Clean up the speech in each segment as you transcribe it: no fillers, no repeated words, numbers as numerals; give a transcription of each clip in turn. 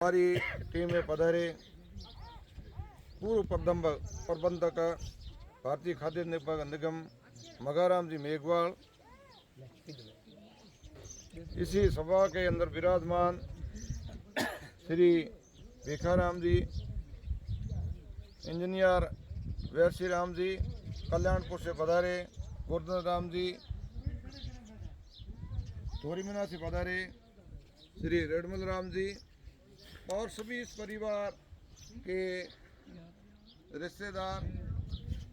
हमारी टीम में पधारे पूर्व प्रबंधक भारतीय खाद्य निगम मगाराम जी मेघवाल, इसी सभा के अंदर विराजमान श्री भिखाराम जी, इंजीनियर वैसी राम जी, कल्याणपुर से पधारे गोवर्धन राम जी, धोरीमीना से पधारे श्री रेडमल राम जी और सभी इस परिवार के रिश्तेदार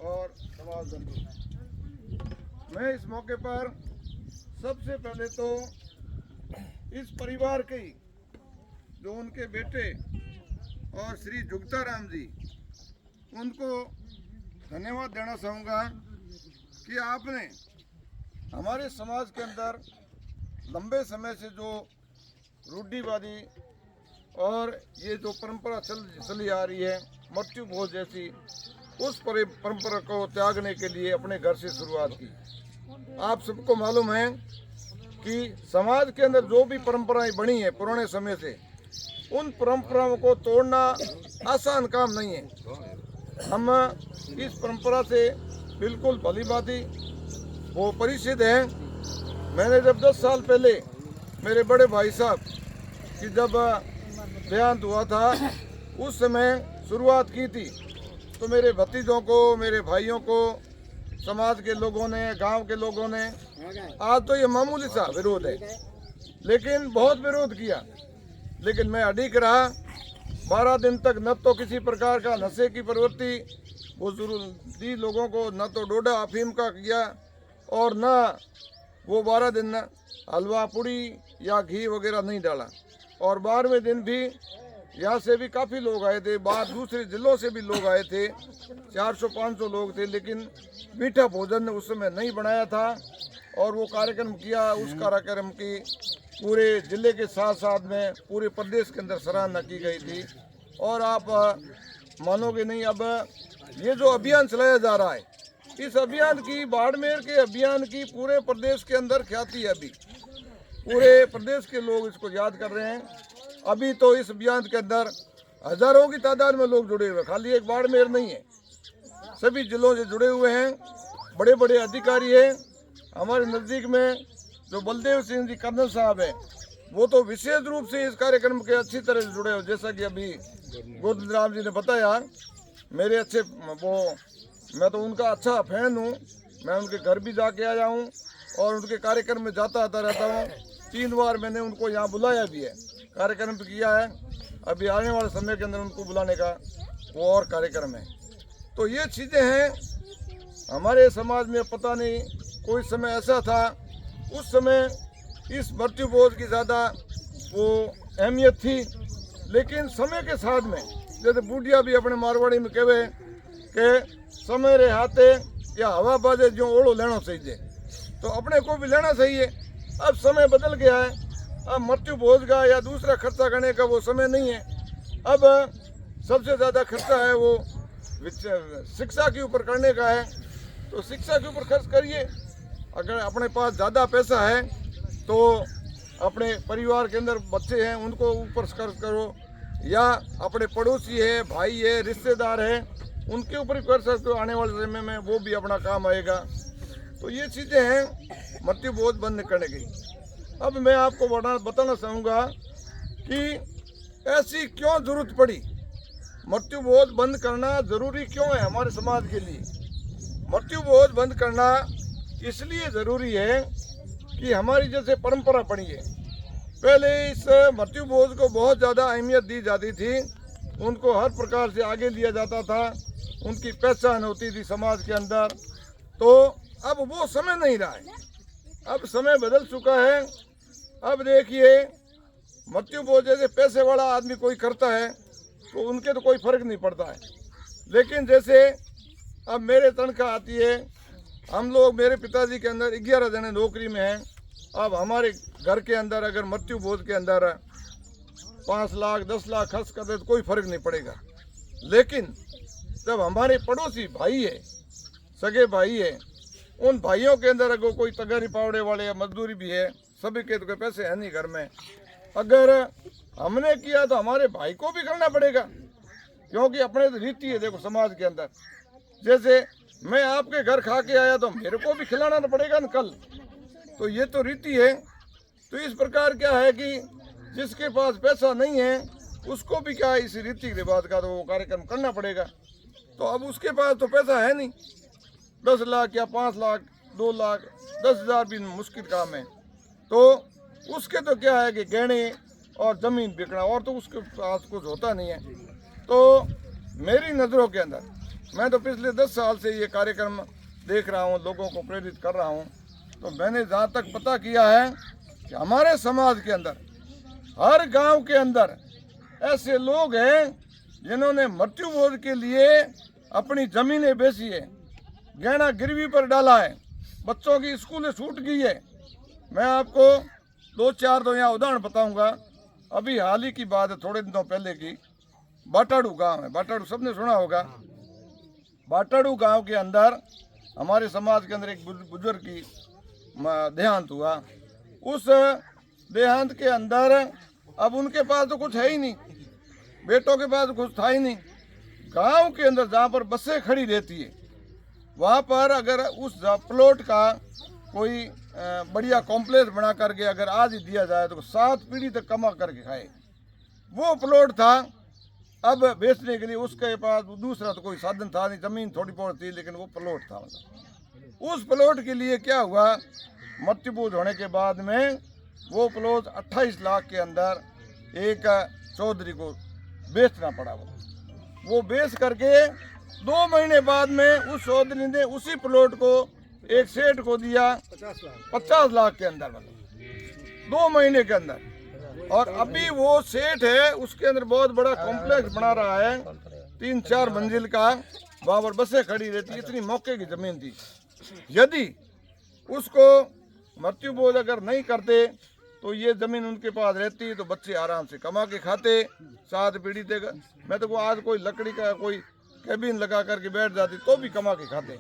और समाज बंधु। मैं इस मौके पर सबसे पहले तो इस परिवार के जो उनके बेटे और श्री जुगता राम जी, उनको धन्यवाद देना चाहूँगा कि आपने हमारे समाज के अंदर लंबे समय से जो रूढ़िवादी और ये जो परंपरा चली आ रही है मृत्यु भोज जैसी, उस परंपरा को त्यागने के लिए अपने घर से शुरुआत की। आप सबको मालूम है कि समाज के अंदर जो भी परंपराएं बनी है पुराने समय से, उन परंपराओं को तोड़ना आसान काम नहीं है। हम इस परंपरा से बिल्कुल भली भांति वो परिचित हैं। मैंने जब 10 साल पहले मेरे बड़े भाई साहब की जब देहांत हुआ था, उस समय शुरुआत की थी, तो मेरे भतीजों को, मेरे भाइयों को, समाज के लोगों ने, गांव के लोगों ने, आज तो ये मामूली सा विरोध है, लेकिन बहुत विरोध किया, लेकिन मैं अडिग रहा। 12 दिन तक न तो किसी प्रकार का नशे की प्रवृत्ति वो दी लोगों को, न तो डोडा अफीम का किया, और न वो 12 दिन हलवा पूड़ी या घी वगैरह नहीं डाला। और 12वें दिन भी यहाँ से भी काफ़ी लोग आए थे, बाहर दूसरे जिलों से भी लोग आए थे, 400-500 लोग थे, लेकिन मीठा भोजन उस समय नहीं बनाया था और वो कार्यक्रम किया। उस कार्यक्रम की पूरे जिले के साथ साथ में पूरे प्रदेश के अंदर सराहना की गई थी। और आप मानोगे नहीं, अब ये जो अभियान चलाया जा रहा है, इस अभियान की, बाड़मेर के अभियान की पूरे प्रदेश के अंदर ख्याति है। अभी पूरे प्रदेश के लोग इसको याद कर रहे हैं। अभी तो इस अभियान के अंदर हजारों की तादाद में लोग जुड़े हुए, खाली एक बाड़मेर नहीं है, सभी जिलों से जुड़े हुए हैं। बड़े बड़े अधिकारी हैं। हमारे नज़दीक में जो बलदेव सिंह जी कर्नल साहब हैं, वो तो विशेष रूप से इस कार्यक्रम के अच्छी तरह से जुड़े हो। जैसा कि अभी गोवर्धन राम जी ने बताया, मेरे अच्छे मैं तो उनका अच्छा फैन हूँ। मैं उनके घर भी जाके आया हूँ और उनके कार्यक्रम में जाता आता रहता हूँ। 3 बार मैंने उनको यहाँ बुलाया भी है, कार्यक्रम भी किया है। अभी आने वाले समय के अंदर उनको बुलाने का वो और कार्यक्रम है। तो ये चीज़ें हैं हमारे समाज में। पता नहीं कोई समय ऐसा था, उस समय इस मृत्यु भोज की ज़्यादा वो अहमियत थी, लेकिन समय के साथ में, जैसे बूढ़िया भी अपने मारवाड़ी में कहे कि समय रे हाथे या हवा बाजे जो ओढ़ो लेना चाहिए, तो अपने को भी लेना चाहिए। अब समय बदल गया है, अब मृत्यु भोज का या दूसरा खर्चा करने का वो समय नहीं है। अब सबसे ज़्यादा खर्चा है वो शिक्षा के ऊपर करने का है, तो शिक्षा के ऊपर खर्च करिए। अगर अपने पास ज़्यादा पैसा है तो अपने परिवार के अंदर बच्चे हैं उनको ऊपर खर्च करो, या अपने पड़ोसी है, भाई है, रिश्तेदार है, उनके ऊपर ही कर सकते हो। आने वाले समय में वो भी अपना काम आएगा। तो ये चीज़ें हैं मृत्यु भोज बंद करने की। अब मैं आपको बताना चाहूँगा कि ऐसी क्यों ज़रूरत पड़ी, मृत्यु भोज बंद करना ज़रूरी क्यों है हमारे समाज के लिए। मृत्यु भोज बंद करना इसलिए ज़रूरी है कि हमारी जैसे परंपरा पड़ी है, पहले इस मृत्यु भोज को बहुत ज़्यादा अहमियत दी जाती थी, उनको हर प्रकार से आगे लिया जाता था, उनकी पहचान होती थी समाज के अंदर। तो अब वो समय नहीं रहा है, अब समय बदल चुका है। अब देखिए, मृत्यु भोज जैसे पैसे वाला आदमी कोई करता है तो उनके तो कोई फर्क नहीं पड़ता है, लेकिन जैसे अब मेरे तनख्वाह आती है, हम लोग, मेरे पिताजी के अंदर 11 जने नौकरी में हैं। अब हमारे घर के अंदर अगर मृत्यु भोज के अंदर 5 लाख 10 लाख खर्च कर दे तो कोई फर्क नहीं पड़ेगा, लेकिन जब हमारे पड़ोसी भाई है, सगे भाई है, उन भाइयों के अंदर अगर कोई तगारी पावड़े वाले या मजदूरी भी है, सभी के तो पैसे है नहीं घर में, अगर हमने किया तो हमारे भाई को भी करना पड़ेगा, क्योंकि अपने तो रीति है देखो समाज के अंदर। जैसे मैं आपके घर खा के आया तो मेरे को भी खिलाना तो पड़ेगा ना कल, तो ये तो रीति है। तो इस प्रकार क्या है कि जिसके पास पैसा नहीं है उसको भी क्या है इस रीति रिवाज का तो वो कार्यक्रम करना पड़ेगा। तो अब उसके पास तो पैसा है नहीं, 10 लाख या 5 लाख 2 लाख 10,000 भी मुश्किल काम है। तो उसके तो क्या है कि गहने और ज़मीन बिकना, और तो उसके पास कुछ होता नहीं है। तो मेरी नज़रों के अंदर मैं तो पिछले 10 साल से ये कार्यक्रम देख रहा हूँ, लोगों को प्रेरित कर रहा हूँ। तो मैंने जहाँ तक पता किया है कि हमारे समाज के अंदर हर गांव के अंदर ऐसे लोग हैं जिन्होंने मृत्यु भोज के लिए अपनी ज़मीनें बेची है, गहना गिरवी पर डाला है, बच्चों की स्कूलें छूट गई है। मैं आपको 2-4 तो यहाँ उदाहरण बताऊंगा। अभी हाल ही की बात है, थोड़े दिनों पहले की। बाटाड़ू गांव है, बाटाड़ू सबने सुना होगा। बाटाड़ू गांव के अंदर हमारे समाज के अंदर एक बुजुर्ग की देहांत हुआ। उस देहांत के अंदर अब उनके पास तो कुछ है ही नहीं, बेटों के पास कुछ था ही नहीं। गांव के अंदर जहाँ पर बसें खड़ी रहती है वहाँ पर अगर उस प्लॉट का कोई बढ़िया कॉम्प्लेक्स बना करके अगर आज ही दिया जाए तो 7 पीढ़ी तक कमा करके खाए। वो प्लॉट था, अब बेचने के लिए उसके पास दूसरा तो कोई साधन था नहीं, ज़मीन थोड़ी बहुत थी लेकिन वो प्लॉट था। मतलब उस प्लॉट के लिए क्या हुआ, मृत्यु भोज होने के बाद में वो प्लॉट 28 लाख के अंदर एक चौधरी को बेचना पड़ा। वो बेच करके 2 महीने बाद में उस चौधरी ने उसी प्लॉट को एक सेठ को दिया 50 लाख के अंदर, मतलब 2 महीने के अंदर। और अभी वो सेठ है उसके अंदर बहुत बड़ा कॉम्प्लेक्स बना रहा है, 3-4 मंजिल का, वहाँ पर बसें खड़ी रहती, इतनी मौके की जमीन थी। यदि उसको मृत्यु भोज अगर नहीं करते तो ये जमीन उनके पास रहती तो बच्चे आराम से कमा के खाते, 7 पीढ़ी तक। मैं तो आज कोई लकड़ी का कोई कैबिन लगा करके बैठ जाती तो भी कमा के खाते।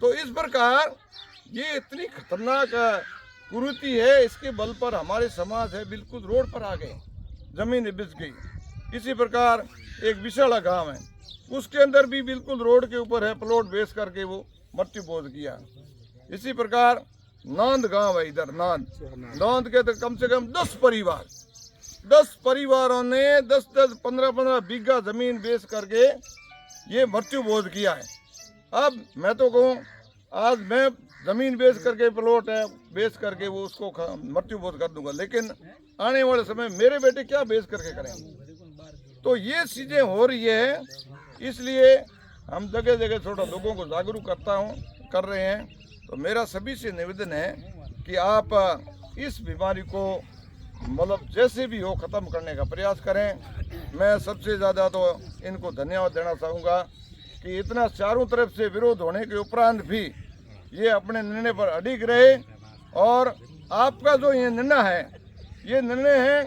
तो इस प्रकार ये इतनी खतरनाक कुरीति है, इसके बल पर हमारे समाज है बिल्कुल रोड पर आ गए, जमीन बिक गई। इसी प्रकार एक विशाला गांव है, उसके अंदर भी बिल्कुल रोड के ऊपर है, प्लॉट बेच करके वो मृत्यु भोज किया। इसी प्रकार नांद गांव है, इधर नांद के तो कम से कम 10 परिवारों ने 10-10, 15-15 बीघा जमीन बेच करके ये मृत्यु भोज किया है। अब मैं तो कहूँ आज मैं जमीन बेच करके प्लॉट है बेच करके वो उसको मृत्यु भोज कर दूंगा, लेकिन आने वाले समय मेरे बेटे क्या बेच करके करेंगे। तो ये चीज़ें हो रही है, इसलिए हम जगह जगह थोड़ा लोगों को जागरूक कर रहे हैं। तो मेरा सभी से निवेदन है कि आप इस बीमारी को मतलब जैसे भी हो ख़त्म करने का प्रयास करें। मैं सबसे ज़्यादा तो इनको धन्यवाद देना चाहूँगा कि इतना चारों तरफ से विरोध होने के उपरांत भी ये अपने निर्णय पर अडिग रहे। और आपका जो ये निर्णय है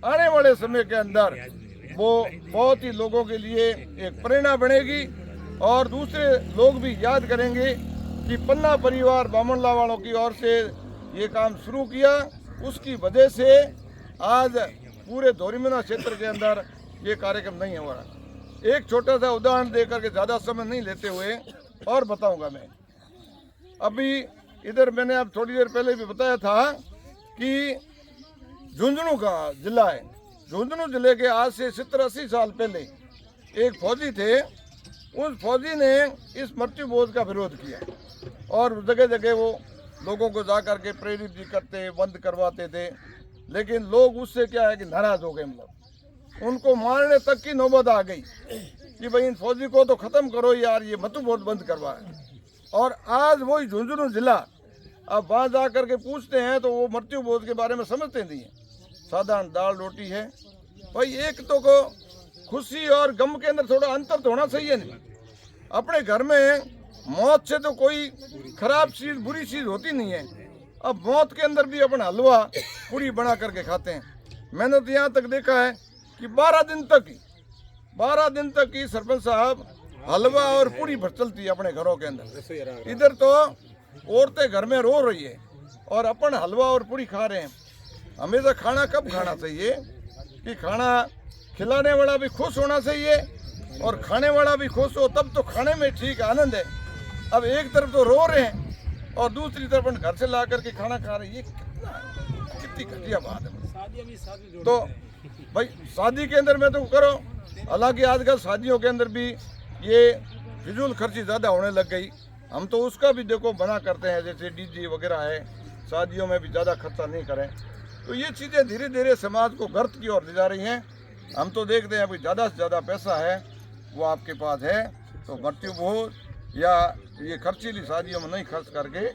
आने वाले समय के अंदर वो बहुत ही लोगों के लिए एक प्रेरणा बनेगी और दूसरे लोग भी याद करेंगे कि पन्ना परिवार बामनला वालों की ओर से ये काम शुरू किया, उसकी वजह से आज पूरे धोरीमना क्षेत्र के अंदर ये कार्यक्रम नहीं हो रहा। एक छोटा सा उदाहरण देकर के ज़्यादा समय नहीं लेते हुए और बताऊंगा मैं। अभी इधर मैंने अब थोड़ी देर पहले भी बताया था कि झुंझुनू का जिला है, झुंझुनू जिले के आज से 70-80 साल पहले एक फौजी थे। उस फौजी ने इस मृत्यु भोज का विरोध किया और जगह जगह वो लोगों को जा करके प्रेरित भी करते, बंद करवाते थे, लेकिन लोग उससे क्या है कि नाराज हो गए। मतलब उनको मारने तक की नौबत आ गई कि भाई इन फौजी को तो ख़त्म करो यार, ये मृत्यु भोज बंद करवाए। और आज वही झुंझुनू जिला अब वहाँ जा करके पूछते हैं तो वो मृत्यु भोज के बारे में समझते नहीं है। साधारण दाल रोटी है भाई। एक तो को खुशी और गम के अंदर थोड़ा अंतर तो होना चाहिए नहीं। अपने घर में मौत से तो कोई खराब चीज़ बुरी चीज़ होती नहीं है। अब मौत के अंदर भी अपन हलवा पूरी बना करके खाते हैं। मैंने तो यहाँ तक देखा है कि 12 दिन तक ही सरपंच साहब हलवा और पूरी भर चलती है अपने घरों के अंदर। इधर तो औरतें घर में रो रही है और अपन हलवा और पूरी खा रहे हैं। हमेशा खाना कब खाना चाहिए कि खाना खिलाने वाला भी खुश होना चाहिए और खाने वाला भी खुश हो, तब तो खाने में ठीक आनंद है। अब एक तरफ तो रो रहे हैं और दूसरी तरफ घर से ला करके खाना खा रहे हैं, ये कितनी घटिया बात है। तो भाई शादी के अंदर में तो करो, हालांकि आजकल शादियों के अंदर भी ये फिजूल खर्ची ज़्यादा होने लग गई। हम तो उसका भी देखो मना करते हैं, जैसे डीजे वगैरह है, शादियों में भी ज़्यादा खर्चा नहीं करें। तो ये चीज़ें धीरे धीरे समाज को गर्त की ओर ले जा रही हैं। हम तो देखते हैं भाई ज़्यादा से ज़्यादा पैसा है वो आपके पास है तो मृत्यु भोज या ये खर्चीली शादियों में नहीं खर्च करके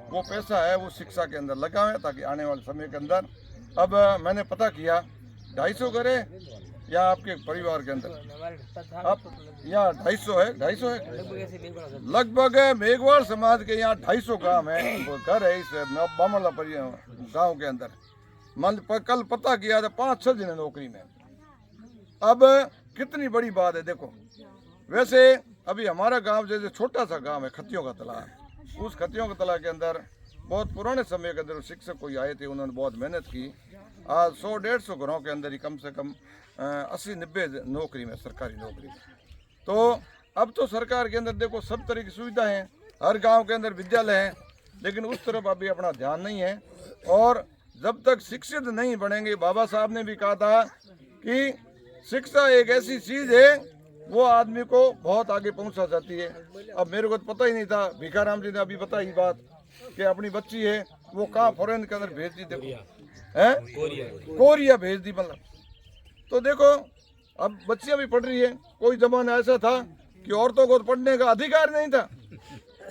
वो पैसा है वो शिक्षा के अंदर लगाएं, ताकि आने वाले समय के अंदर। अब मैंने पता किया 250 घरे या आपके परिवार के अंदर अब यहाँ 250 है, 250 है लगभग। मेघवाल समाज के यहाँ 250 गाँव है, घर है इस बामला गाँव के अंदर। कल पता किया था 5-6 दिन नौकरी में। अब कितनी बड़ी बात है देखो। वैसे अभी हमारा गांव जैसे छोटा सा गांव है खतियों का तला, उस खतियों का तला के अंदर बहुत पुराने समय के अंदर शिक्षक कोई आए थे, उन्होंने बहुत मेहनत की। आज 100-150 घरों के अंदर ही कम से कम 80-90 नौकरी में, सरकारी नौकरी। तो अब तो सरकार के अंदर देखो सब तरह की सुविधा है, हर गाँव के अंदर विद्यालय है, लेकिन उस तरफ अभी अपना ध्यान नहीं है। और जब तक शिक्षित नहीं बनेंगे, बाबा साहब ने भी कहा था कि शिक्षा एक ऐसी चीज है वो आदमी को बहुत आगे पहुंचा जाती है। अब मेरे को तो पता ही नहीं था, भिखाराम जी ने अभी बताई बात कि अपनी बच्ची है वो कहाँ फॉरेन के अंदर भेज दी, देखो है कोरिया भेज दी मतलब। तो देखो अब बच्चियां भी पढ़ रही है। कोई जमाना ऐसा था कि औरतों को पढ़ने का अधिकार नहीं था,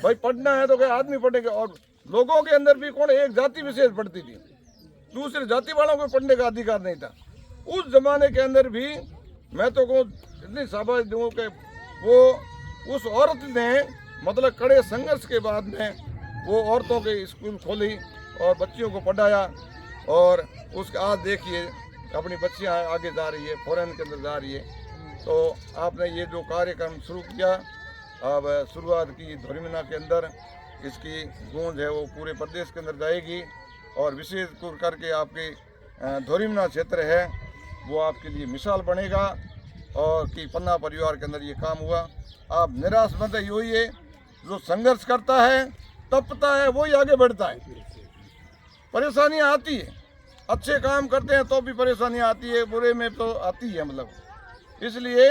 भाई पढ़ना है तो क्या आदमी पढ़ेगा। और लोगों के अंदर भी कौन एक जाति विशेष पढ़ती थी, दूसरे जाति वालों को पढ़ने का अधिकार नहीं था। उस जमाने के अंदर भी मैं तो को इतनी शाबाश दूँ कि वो उस औरत ने मतलब कड़े संघर्ष के बाद में वो औरतों के स्कूल खोली और बच्चियों को पढ़ाया। और उसका आज देखिए अपनी बच्चियां आगे जा रही है, फॉरेन के अंदर जा रही है। तो आपने ये जो कार्यक्रम शुरू किया, अब शुरुआत की धोरीमना के अंदर, इसकी गूंज है वो पूरे प्रदेश के अंदर जाएगी। और विशेष करके आपके धोरीमना क्षेत्र है वो आपके लिए मिसाल बनेगा। और कि पन्ना परिवार के अंदर ये काम हुआ। आप निराश मत होइए, जो संघर्ष करता है तपता है वही आगे बढ़ता है। परेशानियां आती है, अच्छे काम करते हैं तो भी परेशानियां आती है, बुरे में तो आती है मतलब। इसलिए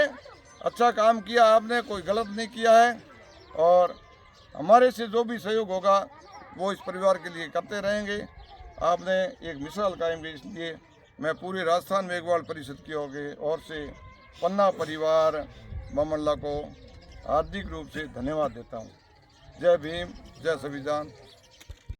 अच्छा काम किया आपने, कोई गलत नहीं किया है। और हमारे से जो भी सहयोग होगा वो इस परिवार के लिए करते रहेंगे। आपने एक मिसाल कायम की, इसलिए मैं पूरे राजस्थान मेघवाल परिषद की ओर से पन्ना परिवार बामला को हार्दिक रूप से धन्यवाद देता हूँ। जय भीम, जय संविधान।